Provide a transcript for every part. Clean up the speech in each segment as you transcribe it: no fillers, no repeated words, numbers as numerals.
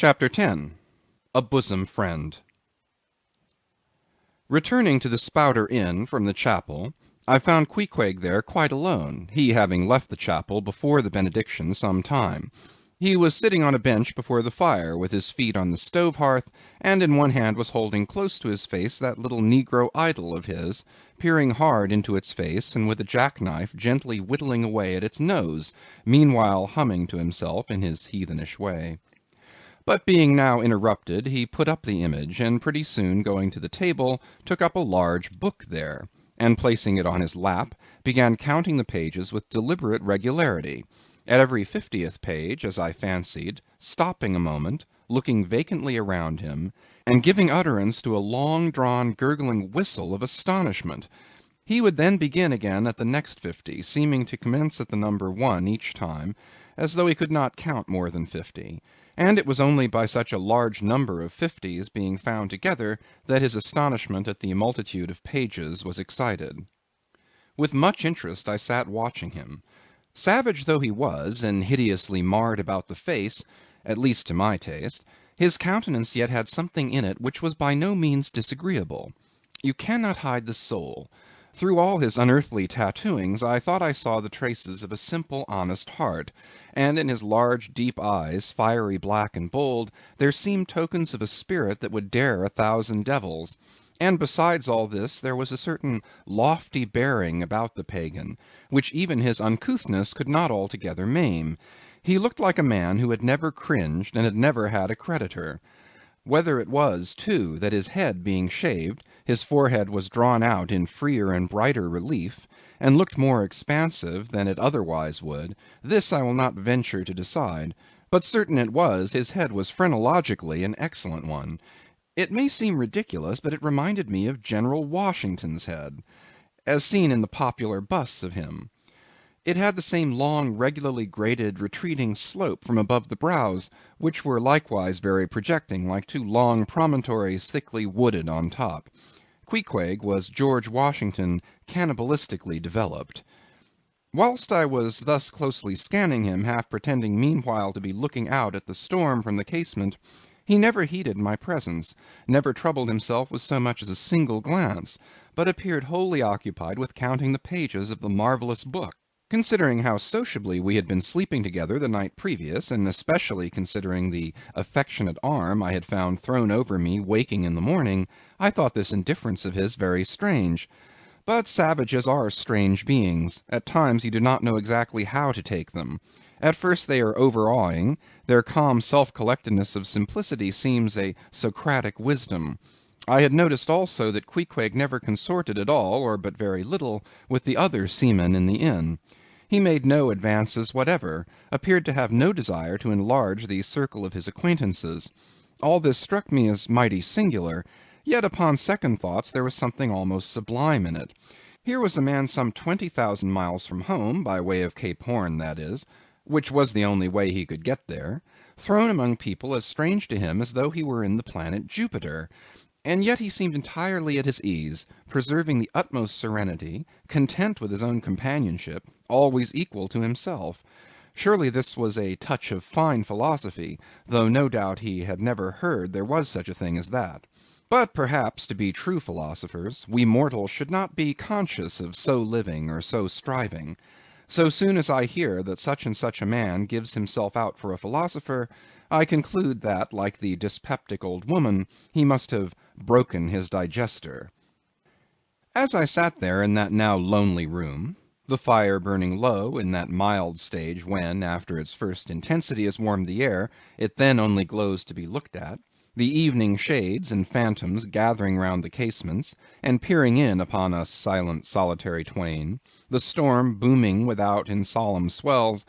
Chapter 10. A Bosom Friend. Returning to the Spouter Inn from the chapel, I found Queequeg there quite alone, he having left the chapel before the benediction some time. He was sitting on a bench before the fire, with his feet on the stove hearth, and in one hand was holding close to his face that little negro idol of his, peering hard into its face, and with a jackknife gently whittling away at its nose, meanwhile humming to himself in his heathenish way. But being now interrupted, he put up the image, and pretty soon going to the table, took up a large book there, and placing it on his lap, began counting the pages with deliberate regularity, at every 50th page, as I fancied, stopping a moment, looking vacantly around him, and giving utterance to a long-drawn gurgling whistle of astonishment. He would then begin again at the next 50, seeming to commence at the number 1 each time, as though he could not count more than 50, and it was only by such a large number of 50s being found together that his astonishment at the multitude of pages was excited. With much interest I sat watching him. Savage though he was, and hideously marred about the face, at least to my taste, his countenance yet had something in it which was by no means disagreeable. You cannot hide the soul. Through all his unearthly tattooings, I thought I saw the traces of a simple, honest heart, and in his large, deep eyes, fiery black and bold, there seemed tokens of a spirit that would dare 1,000 devils. And besides all this, there was a certain lofty bearing about the pagan, which even his uncouthness could not altogether maim. He looked like a man who had never cringed and had never had a creditor. Whether it was, too, that his head being shaved, his forehead was drawn out in freer and brighter relief, and looked more expansive than it otherwise would, this I will not venture to decide, but certain it was his head was phrenologically an excellent one. It may seem ridiculous, but it reminded me of General Washington's head, as seen in the popular busts of him. It had the same long, regularly graded, retreating slope from above the brows, which were likewise very projecting, like two long promontories thickly wooded on top. Queequeg was George Washington cannibalistically developed. Whilst I was thus closely scanning him, half pretending meanwhile to be looking out at the storm from the casement, he never heeded my presence, never troubled himself with so much as a single glance, but appeared wholly occupied with counting the pages of the marvellous book. Considering how sociably we had been sleeping together the night previous, and especially considering the affectionate arm I had found thrown over me waking in the morning, I thought this indifference of his very strange. But savages are strange beings. At times you do not know exactly how to take them. At first they are overawing. Their calm self-collectedness of simplicity seems a Socratic wisdom. I had noticed also that Queequeg never consorted at all, or but very little, with the other seamen in the inn. He made no advances whatever, appeared to have no desire to enlarge the circle of his acquaintances. All this struck me as mighty singular, yet upon second thoughts there was something almost sublime in it. Here was a man some 20,000 miles from home, by way of Cape Horn, that is, which was the only way he could get there, thrown among people as strange to him as though he were in the planet Jupiter. And yet he seemed entirely at his ease, preserving the utmost serenity, content with his own companionship, always equal to himself. Surely this was a touch of fine philosophy, though no doubt he had never heard there was such a thing as that. But perhaps, to be true philosophers, we mortals should not be conscious of so living or so striving. So soon as I hear that such and such a man gives himself out for a philosopher, I conclude that, like the dyspeptic old woman, he must have broken his digester. As I sat there in that now lonely room, the fire burning low in that mild stage when, after its first intensity has warmed the air, it then only glows to be looked at, the evening shades and phantoms gathering round the casements, and peering in upon us silent solitary twain, the storm booming without in solemn swells,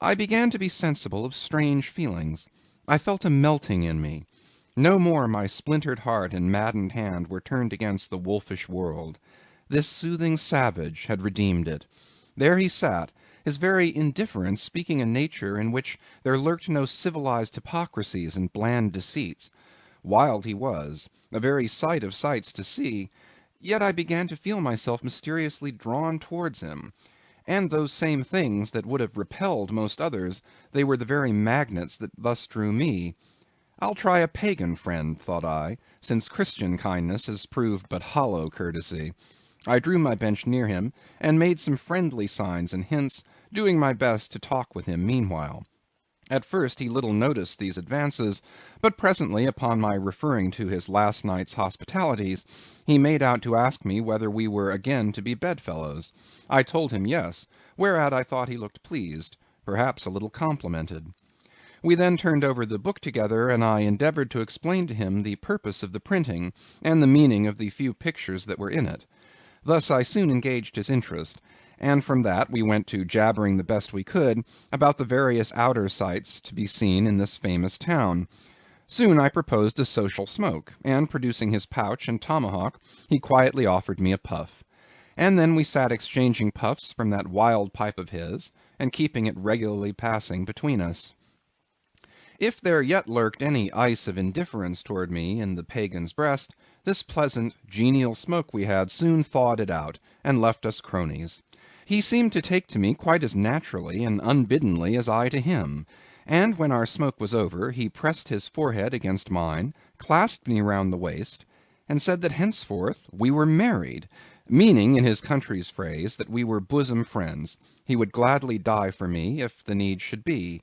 I began to be sensible of strange feelings. I felt a melting in me. No more my splintered heart and maddened hand were turned against the wolfish world. This soothing savage had redeemed it. There he sat, his very indifference speaking a nature in which there lurked no civilized hypocrisies and bland deceits. Wild he was, a very sight of sights to see, yet I began to feel myself mysteriously drawn towards him. And those same things that would have repelled most others, they were the very magnets that thus drew me. I'll try a pagan friend, thought I, since Christian kindness has proved but hollow courtesy. I drew my bench near him, and made some friendly signs and hints, doing my best to talk with him meanwhile. At first he little noticed these advances, but presently, upon my referring to his last night's hospitalities, he made out to ask me whether we were again to be bedfellows. I told him yes, whereat I thought he looked pleased, perhaps a little complimented. We then turned over the book together, and I endeavored to explain to him the purpose of the printing, and the meaning of the few pictures that were in it. Thus I soon engaged his interest, and from that we went to jabbering the best we could about the various outer sights to be seen in this famous town. Soon I proposed a social smoke, and producing his pouch and tomahawk, he quietly offered me a puff. And then we sat exchanging puffs from that wild pipe of his, and keeping it regularly passing between us. If there yet lurked any ice of indifference toward me in the pagan's breast, this pleasant, genial smoke we had soon thawed it out, and left us cronies. He seemed to take to me quite as naturally and unbiddenly as I to him, and when our smoke was over, he pressed his forehead against mine, clasped me round the waist, and said that henceforth we were married, meaning, in his country's phrase, that we were bosom friends. He would gladly die for me, if the need should be.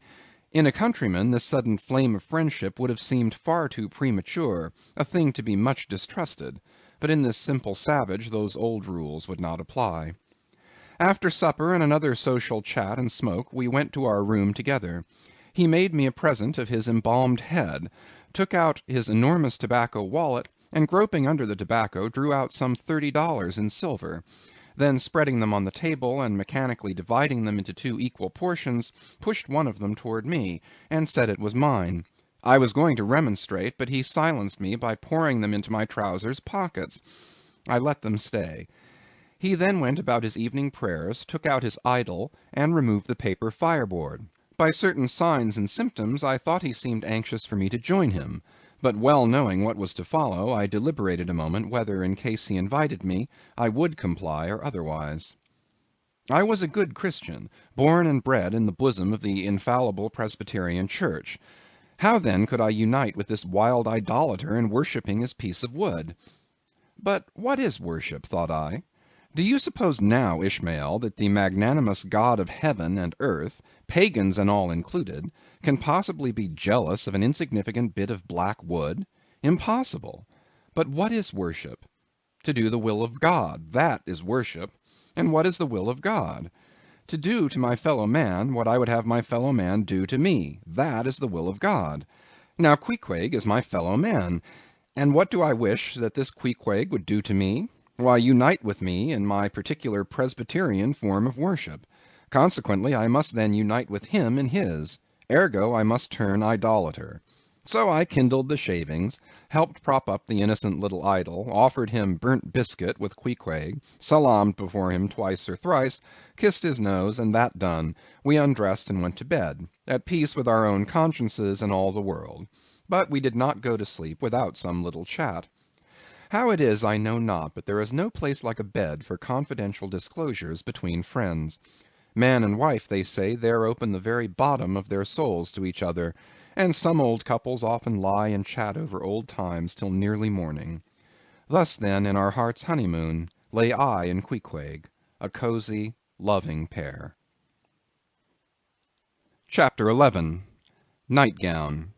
In a countryman, this sudden flame of friendship would have seemed far too premature, a thing to be much distrusted, but in this simple savage those old rules would not apply. After supper and another social chat and smoke, we went to our room together. He made me a present of his embalmed head, took out his enormous tobacco wallet, and groping under the tobacco, drew out some $30 in silver. Then spreading them on the table, and mechanically dividing them into two equal portions, pushed one of them toward me, and said it was mine. I was going to remonstrate, but he silenced me by pouring them into my trousers pockets. I let them stay. He then went about his evening prayers, took out his idol, and removed the paper fireboard. By certain signs and symptoms I thought he seemed anxious for me to join him, but well knowing what was to follow, I deliberated a moment whether, in case he invited me, I would comply or otherwise. I was a good Christian, born and bred in the bosom of the infallible Presbyterian Church. How then could I unite with this wild idolater in worshipping his piece of wood? But what is worship, thought I? Do you suppose now, Ishmael, that the magnanimous God of heaven and earth, pagans and all included, can possibly be jealous of an insignificant bit of black wood? Impossible. But what is worship? To do the will of God, that is worship. And what is the will of God? To do to my fellow man what I would have my fellow man do to me, that is the will of God. Now Queequeg is my fellow man, and what do I wish that this Queequeg would do to me? Why, unite with me in my particular Presbyterian form of worship. Consequently, I must then unite with him in his. Ergo, I must turn idolater. So I kindled the shavings, helped prop up the innocent little idol, offered him burnt biscuit with Queequeg, salaamed before him twice or thrice, kissed his nose, and that done, we undressed and went to bed, at peace with our own consciences and all the world. But we did not go to sleep without some little chat. How it is I know not, but there is no place like a bed for confidential disclosures between friends. Man and wife, they say, there open the very bottom of their souls to each other, and some old couples often lie and chat over old times till nearly morning. Thus, then, in our heart's honeymoon, lay I and Queequeg, a cozy, loving pair. Chapter 11. Nightgown.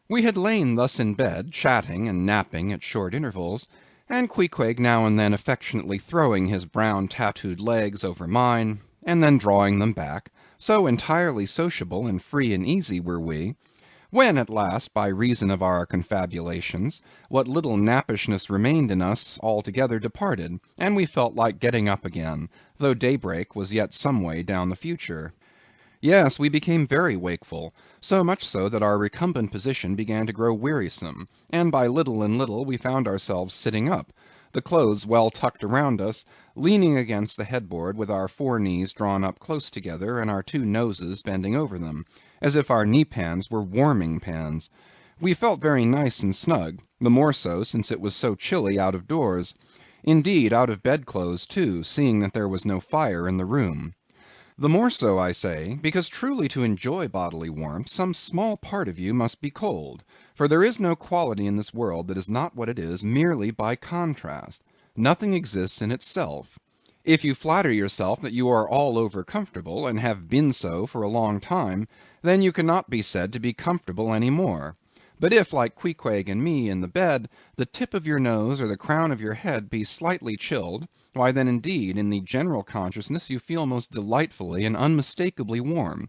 We had lain thus in bed, chatting and napping at short intervals, and Queequeg now and then affectionately throwing his brown tattooed legs over mine, and then drawing them back, so entirely sociable and free and easy were we, when at last, by reason of our confabulations, what little nappishness remained in us altogether departed, and we felt like getting up again, though daybreak was yet some way down the future. Yes, we became very wakeful, so much so that our recumbent position began to grow wearisome, and by little and little we found ourselves sitting up, the clothes well tucked around us, leaning against the headboard with our 4 knees drawn up close together and our 2 noses bending over them, as if our knee-pans were warming pans. We felt very nice and snug, the more so since it was so chilly out of doors. Indeed, out of bedclothes too, seeing that there was no fire in the room. The more so, I say, because truly to enjoy bodily warmth, some small part of you must be cold, for there is no quality in this world that is not what it is merely by contrast. Nothing exists in itself. If you flatter yourself that you are all over comfortable, and have been so for a long time, then you cannot be said to be comfortable any more. But if, like Queequeg and me in the bed, the tip of your nose or the crown of your head be slightly chilled, why then indeed in the general consciousness you feel most delightfully and unmistakably warm.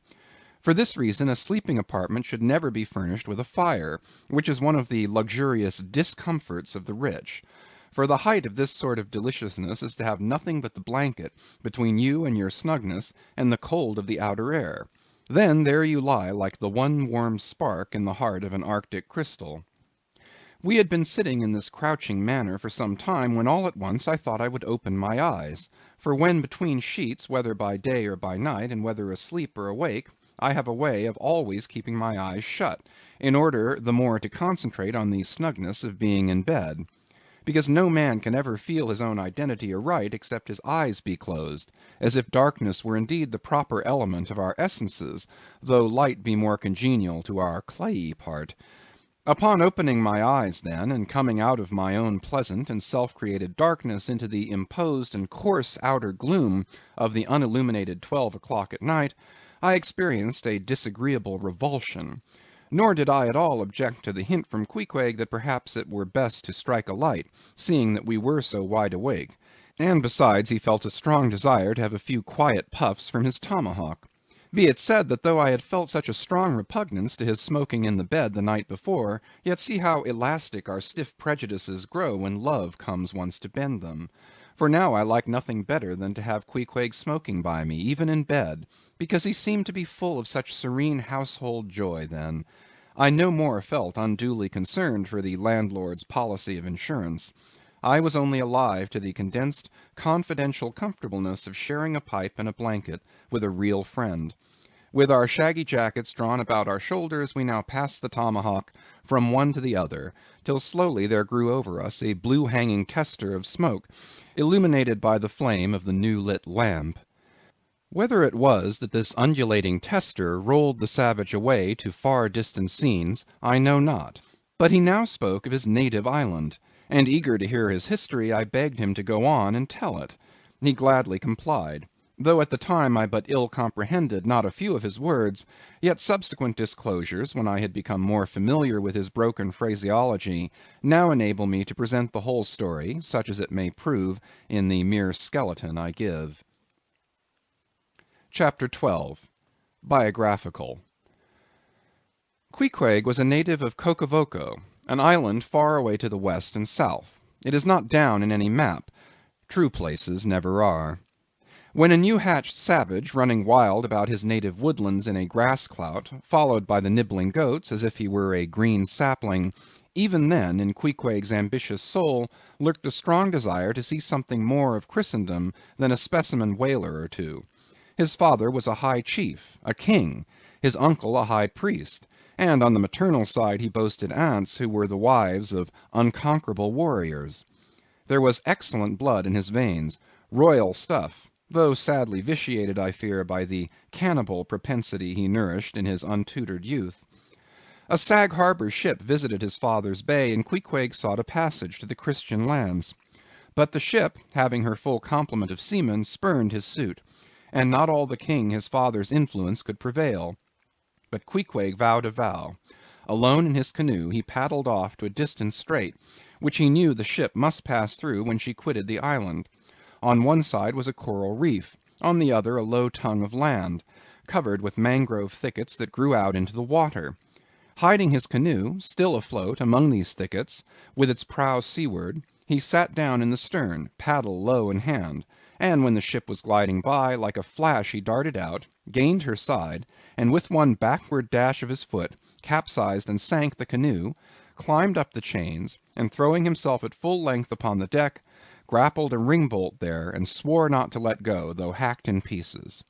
For this reason a sleeping apartment should never be furnished with a fire, which is one of the luxurious discomforts of the rich. For the height of this sort of deliciousness is to have nothing but the blanket between you and your snugness and the cold of the outer air. Then there you lie like the one warm spark in the heart of an Arctic crystal. We had been sitting in this crouching manner for some time, when all at once I thought I would open my eyes. For when between sheets, whether by day or by night, and whether asleep or awake, I have a way of always keeping my eyes shut, in order the more to concentrate on the snugness of being in bed. Because no man can ever feel his own identity aright except his eyes be closed, as if darkness were indeed the proper element of our essences, though light be more congenial to our clayey part. Upon opening my eyes, then, and coming out of my own pleasant and self-created darkness into the imposed and coarse outer gloom of the unilluminated 12 o'clock at night, I experienced a disagreeable revulsion. Nor did I at all object to the hint from Queequeg that perhaps it were best to strike a light, seeing that we were so wide awake, and besides he felt a strong desire to have a few quiet puffs from his tomahawk. Be it said that though I had felt such a strong repugnance to his smoking in the bed the night before, yet see how elastic our stiff prejudices grow when love comes once to bend them. For now I like nothing better than to have Queequeg smoking by me, even in bed, because he seemed to be full of such serene household joy then. I no more felt unduly concerned for the landlord's policy of insurance. I was only alive to the condensed, confidential comfortableness of sharing a pipe and a blanket with a real friend. With our shaggy jackets drawn about our shoulders, we now passed the tomahawk from one to the other, till slowly there grew over us a blue-hanging tester of smoke, illuminated by the flame of the new-lit lamp. Whether it was that this undulating tester rolled the savage away to far distant scenes, I know not. But he now spoke of his native island, and eager to hear his history, I begged him to go on and tell it. He gladly complied. Though at the time I but ill comprehended not a few of his words, yet subsequent disclosures, when I had become more familiar with his broken phraseology, now enable me to present the whole story, such as it may prove, in the mere skeleton I give. Chapter 12. Biographical. Queequeg was a native of Cocavoco, an island far away to the west and south. It is not down in any map. True places never are. When a new-hatched savage, running wild about his native woodlands in a grass-clout, followed by the nibbling goats as if he were a green sapling, even then in Queequeg's ambitious soul lurked a strong desire to see something more of Christendom than a specimen whaler or two. His father was a high chief, a king, his uncle a high priest, and on the maternal side he boasted aunts who were the wives of unconquerable warriors. There was excellent blood in his veins, royal stuff, though sadly vitiated, I fear, by the cannibal propensity he nourished in his untutored youth. A Sag Harbor ship visited his father's bay, and Queequeg sought a passage to the Christian lands. But the ship, having her full complement of seamen, spurned his suit, and not all the king his father's influence could prevail. But Queequeg vowed a vow. Alone in his canoe he paddled off to a distant strait, which he knew the ship must pass through when she quitted the island. On one side was a coral reef, on the other a low tongue of land, covered with mangrove thickets that grew out into the water. Hiding his canoe, still afloat among these thickets, with its prow seaward, he sat down in the stern, paddle low in hand, and when the ship was gliding by, like a flash he darted out, gained her side, and with one backward dash of his foot, capsized and sank the canoe, climbed up the chains, and throwing himself at full length upon the deck, grappled a ring-bolt there, and swore not to let go, though hacked in pieces.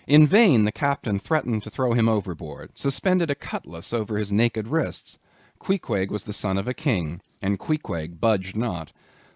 In vain the captain threatened to throw him overboard, suspended a cutlass over his naked wrists. Queequeg was the son of a king, and Queequeg budged not.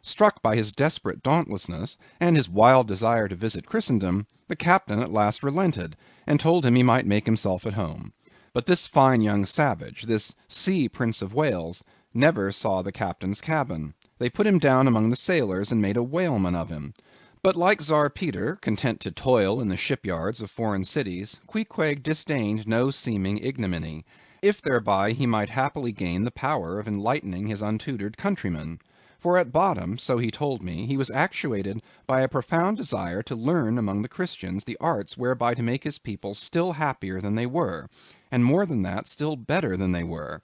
Struck by his desperate dauntlessness, and his wild desire to visit Christendom, the captain at last relented, and told him he might make himself at home. But this fine young savage, this sea Prince of Wales, never saw the captain's cabin. They put him down among the sailors, and made a whaleman of him. But like Tsar Peter, content to toil in the shipyards of foreign cities, Queequeg disdained no seeming ignominy, if thereby he might happily gain the power of enlightening his untutored countrymen. For at bottom, so he told me, he was actuated by a profound desire to learn among the Christians the arts whereby to make his people still happier than they were, and more than that, still better than they were.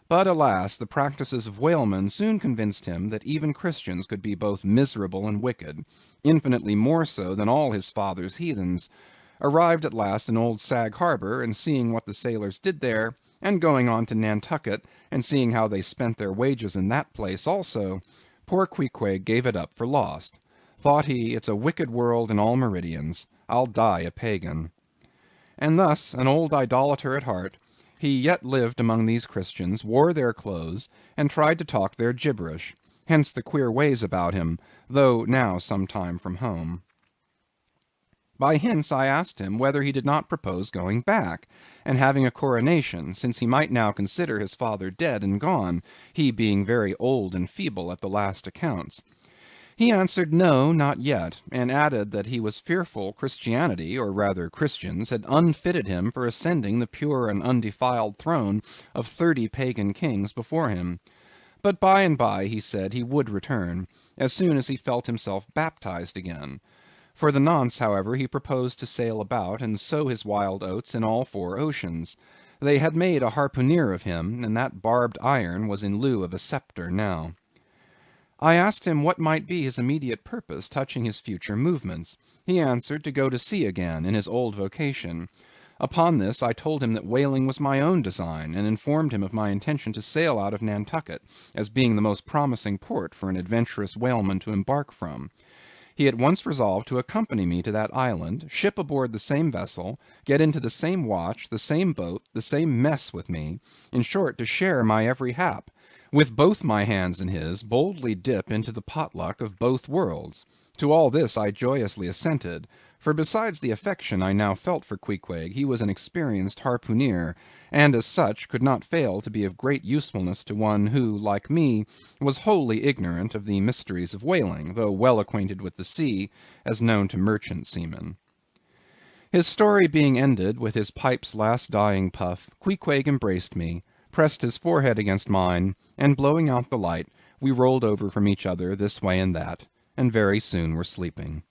But alas, the practices of whalemen soon convinced him that even Christians could be both miserable and wicked, infinitely more so than all his father's heathens. Arrived at last in Old Sag Harbor, and seeing what the sailors did there, and going on to Nantucket, and seeing how they spent their wages in that place also, poor Queequeg gave it up for lost. Thought he, it's a wicked world in all meridians. I'll die a pagan. And thus, an old idolater at heart, he yet lived among these Christians, wore their clothes, and tried to talk their gibberish. Hence the queer ways about him, though now some time from home. By hints I asked him whether he did not propose going back, and having a coronation, since he might now consider his father dead and gone, he being very old and feeble at the last accounts. He answered no, not yet, and added that he was fearful Christianity, or rather Christians, had unfitted him for ascending the pure and undefiled throne of 30 pagan kings before him. But by and by, he said, he would return, as soon as he felt himself baptized again. For the nonce, however, he proposed to sail about and sow his wild oats in all 4 oceans. They had made a harpooneer of him, and that barbed iron was in lieu of a sceptre now. I asked him what might be his immediate purpose touching his future movements. He answered to go to sea again in his old vocation. Upon this I told him that whaling was my own design, and informed him of my intention to sail out of Nantucket, as being the most promising port for an adventurous whaleman to embark from. He at once resolved to accompany me to that island, ship aboard the same vessel, get into the same watch, the same boat, the same mess with me, in short, to share my every hap, with both my hands in his, boldly dip into the potluck of both worlds. To all this I joyously assented, for besides the affection I now felt for Queequeg, he was an experienced harpooneer, and as such could not fail to be of great usefulness to one who, like me, was wholly ignorant of the mysteries of whaling, though well acquainted with the sea, as known to merchant seamen. His story being ended with his pipe's last dying puff, Queequeg embraced me, pressed his forehead against mine, and blowing out the light, we rolled over from each other this way and that, and very soon were sleeping.